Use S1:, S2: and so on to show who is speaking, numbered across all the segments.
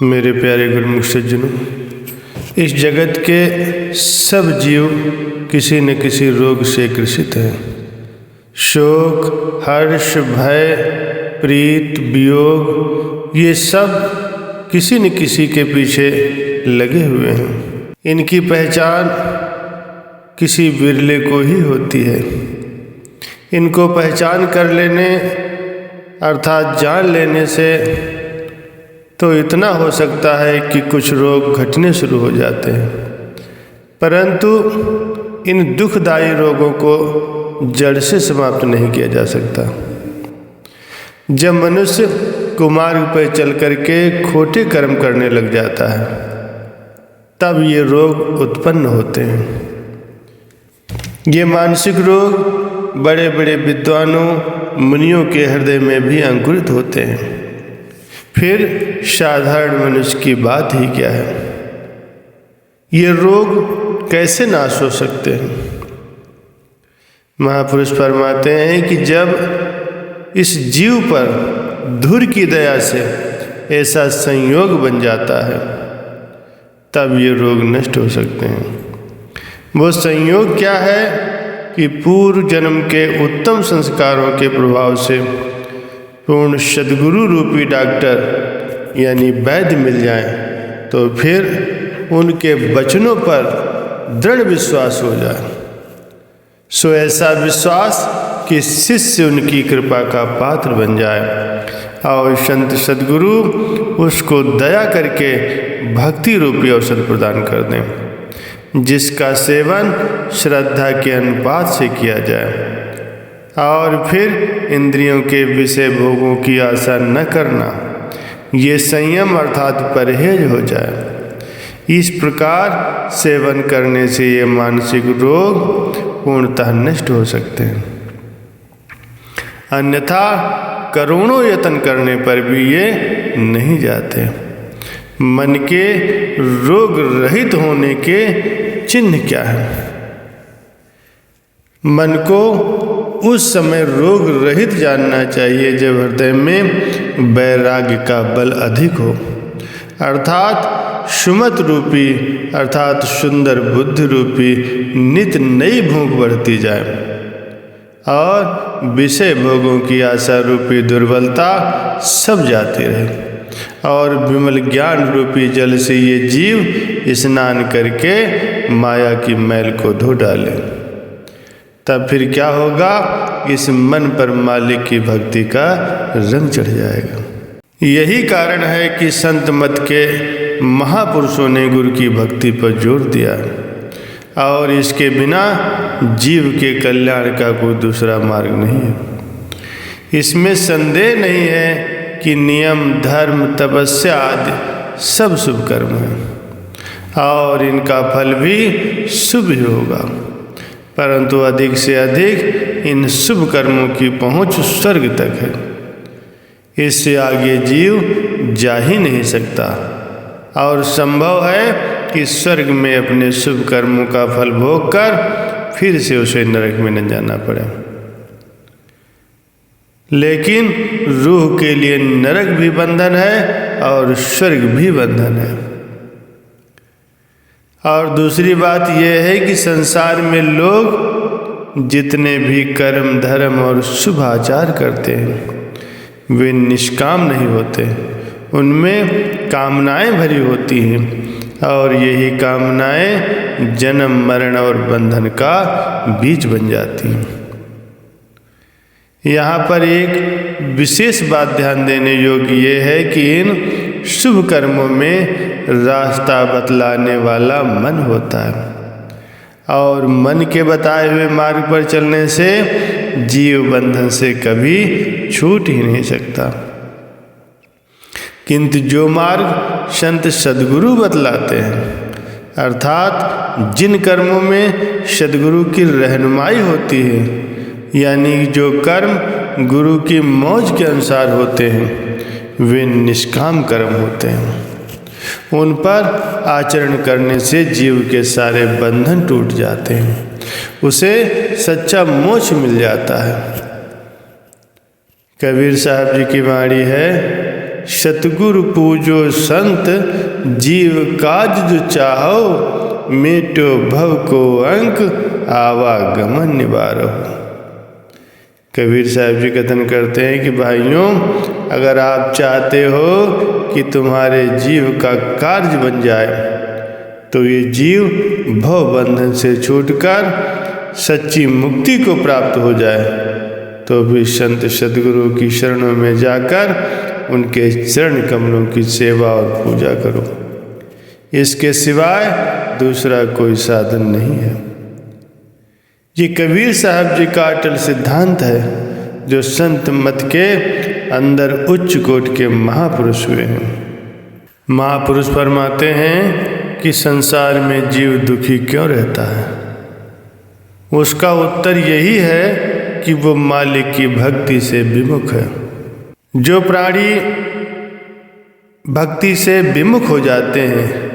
S1: मेरे प्यारे गुरुमुख सज्जनों, इस जगत के सब जीव किसी न किसी रोग से ग्रसित हैं। शोक, हर्ष, भय, प्रीत, वियोग, ये सब किसी न किसी के पीछे लगे हुए हैं। इनकी पहचान किसी विरले को ही होती है। इनको पहचान कर लेने अर्थात जान लेने से तो इतना हो सकता है कि कुछ रोग घटने शुरू हो जाते हैं, परंतु इन दुखदायी रोगों को जड़ से समाप्त नहीं किया जा सकता। जब मनुष्य कुमार्ग पर चल करके खोटे कर्म करने लग जाता है, तब ये रोग उत्पन्न होते हैं। ये मानसिक रोग बड़े बड़े विद्वानों, मुनियों के हृदय में भी अंकुरित होते हैं। फिर साधारण मनुष्य की बात ही क्या है। ये रोग कैसे नाश हो सकते हैं? महापुरुष फरमाते हैं कि जब इस जीव पर धुर की दया से ऐसा संयोग बन जाता है, तब ये रोग नष्ट हो सकते हैं। वो संयोग क्या है कि पूर्व जन्म के उत्तम संस्कारों के प्रभाव से पूर्ण सद्गुरु रूपी डॉक्टर यानी वैद्य मिल जाए, तो फिर उनके वचनों पर दृढ़ विश्वास हो जाए। सो ऐसा विश्वास कि शिष्य उनकी कृपा का पात्र बन जाए और संत सद्गुरु उसको दया करके भक्ति रूपी औषध प्रदान कर दें, जिसका सेवन श्रद्धा के अनुपात से किया जाए और फिर इंद्रियों के विषय भोगों की आशा न करना, ये संयम अर्थात परहेज हो जाए। इस प्रकार सेवन करने से ये मानसिक रोग पूर्णतः नष्ट हो सकते हैं। अन्यथा करोड़ों यत्न करने पर भी ये नहीं जाते। मन के रोग रहित होने के चिन्ह क्या है? मन को उस समय रोग रहित जानना चाहिए जब हृदय में वैराग्य का बल अधिक हो, अर्थात सुमत रूपी अर्थात सुंदर बुद्धि रूपी नित नई भूख बढ़ती जाए और विषय भोगों की आशा रूपी दुर्बलता सब जाती रहे और विमल ज्ञान रूपी जल से ये जीव स्नान करके माया की मैल को धो डाले। तब फिर क्या होगा? इस मन पर मालिक की भक्ति का रंग चढ़ जाएगा। यही कारण है कि संत मत के महापुरुषों ने गुरु की भक्ति पर जोर दिया और इसके बिना जीव के कल्याण का कोई दूसरा मार्ग नहीं है। इसमें संदेह नहीं है कि नियम, धर्म, तपस्या आदि सब शुभ कर्म हैं और इनका फल भी शुभ ही होगा, परंतु अधिक से अधिक इन शुभ कर्मों की पहुँच स्वर्ग तक है। इससे आगे जीव जा ही नहीं सकता और संभव है कि स्वर्ग में अपने शुभ कर्मों का फल भोग कर फिर से उसे नरक में न जाना पड़े। लेकिन रूह के लिए नरक भी बंधन है और स्वर्ग भी बंधन है। और दूसरी बात यह है कि संसार में लोग जितने भी कर्म, धर्म और शुभ आचार करते हैं वे निष्काम नहीं होते। उनमें कामनाएं भरी होती हैं और यही कामनाएं जन्म, मरण और बंधन का बीज बन जाती हैं। यहाँ पर एक विशेष बात ध्यान देने योग्य ये है कि इन शुभ कर्मों में रास्ता बतलाने वाला मन होता है और मन के बताए हुए मार्ग पर चलने से जीव बंधन से कभी छूट ही नहीं सकता। किंतु जो मार्ग संत सद्गुरु बतलाते हैं, अर्थात जिन कर्मों में सद्गुरु की रहनुमाई होती है, यानी जो कर्म गुरु की मौज के अनुसार होते हैं, वे निष्काम कर्म होते हैं। उन पर आचरण करने से जीव के सारे बंधन टूट जाते हैं, उसे सच्चा मोक्ष मिल जाता है। कबीर साहब जी की वाणी है सतगुरु पूजो संत, जीव काज जो चाहो, मेटो भव को अंक, आवागमन निवारो। कबीर साहब जी कथन करते हैं कि भाइयों, अगर आप चाहते हो कि तुम्हारे जीव का कार्य बन जाए, तो ये जीव भव बंधन से छूटकर सच्ची मुक्ति को प्राप्त हो जाए, तो भी संत सद्गुरु की शरणों में जाकर उनके चरण कमलों की सेवा और पूजा करो। इसके सिवाय दूसरा कोई साधन नहीं है। ये कबीर साहब जी का अटल सिद्धांत है, जो संत मत के अंदर उच्च कोटि के महापुरुष हुए हैं। महापुरुष फरमाते हैं कि संसार में जीव दुखी क्यों रहता है? उसका उत्तर यही है कि वो मालिक की भक्ति से विमुख है। जो प्राणी भक्ति से विमुख हो जाते हैं,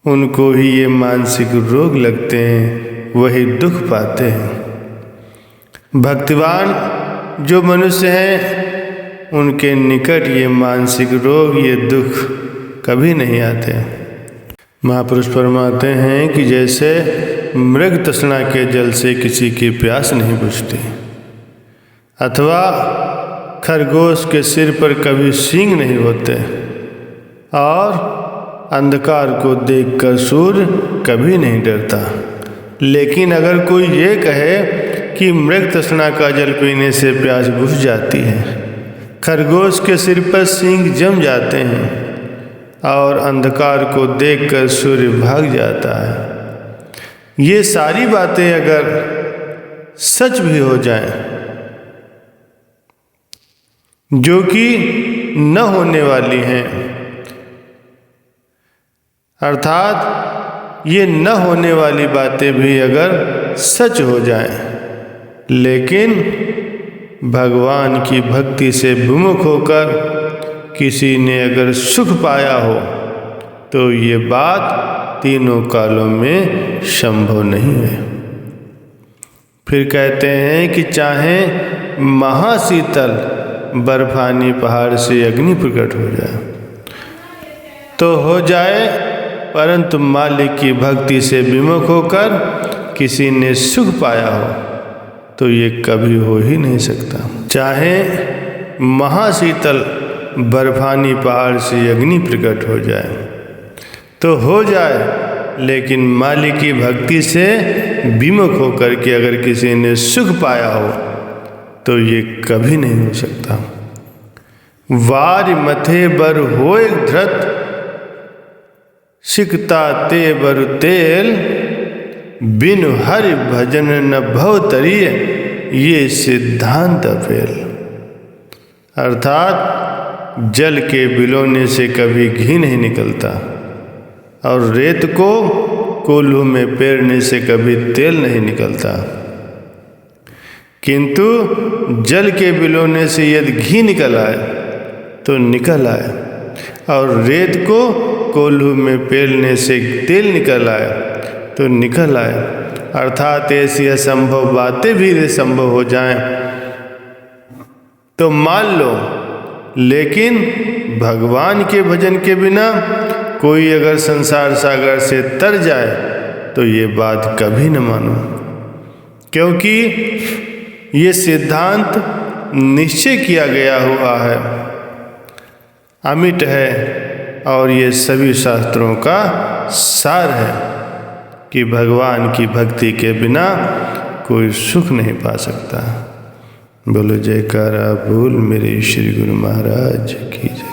S1: उनको ही ये मानसिक रोग लगते हैं, वही दुख पाते हैं। भक्तिवान जो मनुष्य हैं, उनके निकट ये मानसिक रोग, ये दुख कभी नहीं आते। महापुरुष फरमाते हैं कि जैसे मृग तृष्णा के जल से किसी की प्यास नहीं बुझती, अथवा खरगोश के सिर पर कभी सींग नहीं होते, और अंधकार को देखकर सूर्य कभी नहीं डरता। लेकिन अगर कोई ये कहे कि मृग तृष्णा का जल पीने से प्यास बुझ जाती है, खरगोश के सिर पर सींग जम जाते हैं, और अंधकार को देखकर सूर्य भाग जाता है, ये सारी बातें अगर सच भी हो जाएं, जो कि न होने वाली हैं, अर्थात ये न होने वाली बातें भी अगर सच हो जाएं, लेकिन भगवान की भक्ति से विमुख होकर किसी ने अगर सुख पाया हो, तो ये बात तीनों कालों में संभव नहीं है। फिर कहते हैं कि चाहे महाशीतल बर्फानी पहाड़ से अग्नि प्रकट हो जाए तो हो जाए, परंतु मालिक की भक्ति से विमुख होकर किसी ने सुख पाया हो, तो ये कभी हो ही नहीं सकता। चाहे महाशीतल बर्फानी पहाड़ से अग्नि प्रकट हो जाए तो हो जाए, लेकिन मालिक की भक्ति से विमुख होकर के अगर किसी ने सुख पाया हो, तो ये कभी नहीं हो सकता। वार मथे बर होए धृत, सिकता ते बर तेल, बिन हरि भजन न भव तरिय, ये सिद्धांत फेल। अर्थात जल के बिलोने से कभी घी नहीं निकलता, और रेत को कोल्हू में पेरने से कभी तेल नहीं निकलता। किंतु जल के बिलोने से यदि घी निकल आए तो निकल आए, और रेत को कोल्हू में पेरने से तेल निकल आए तो निकल आए। अर्थात ऐसी असंभव बातें भी संभव हो जाएं तो मान लो, लेकिन भगवान के भजन के बिना कोई अगर संसार सागर से तर जाए तो ये बात कभी न मानो, क्योंकि ये सिद्धांत निश्चय किया गया हुआ है, अमिट है, और ये सभी शास्त्रों का सार है कि भगवान की भक्ति के बिना कोई सुख नहीं पा सकता। बोलो जयकारा बोल मेरे श्री गुरु महाराज की जय।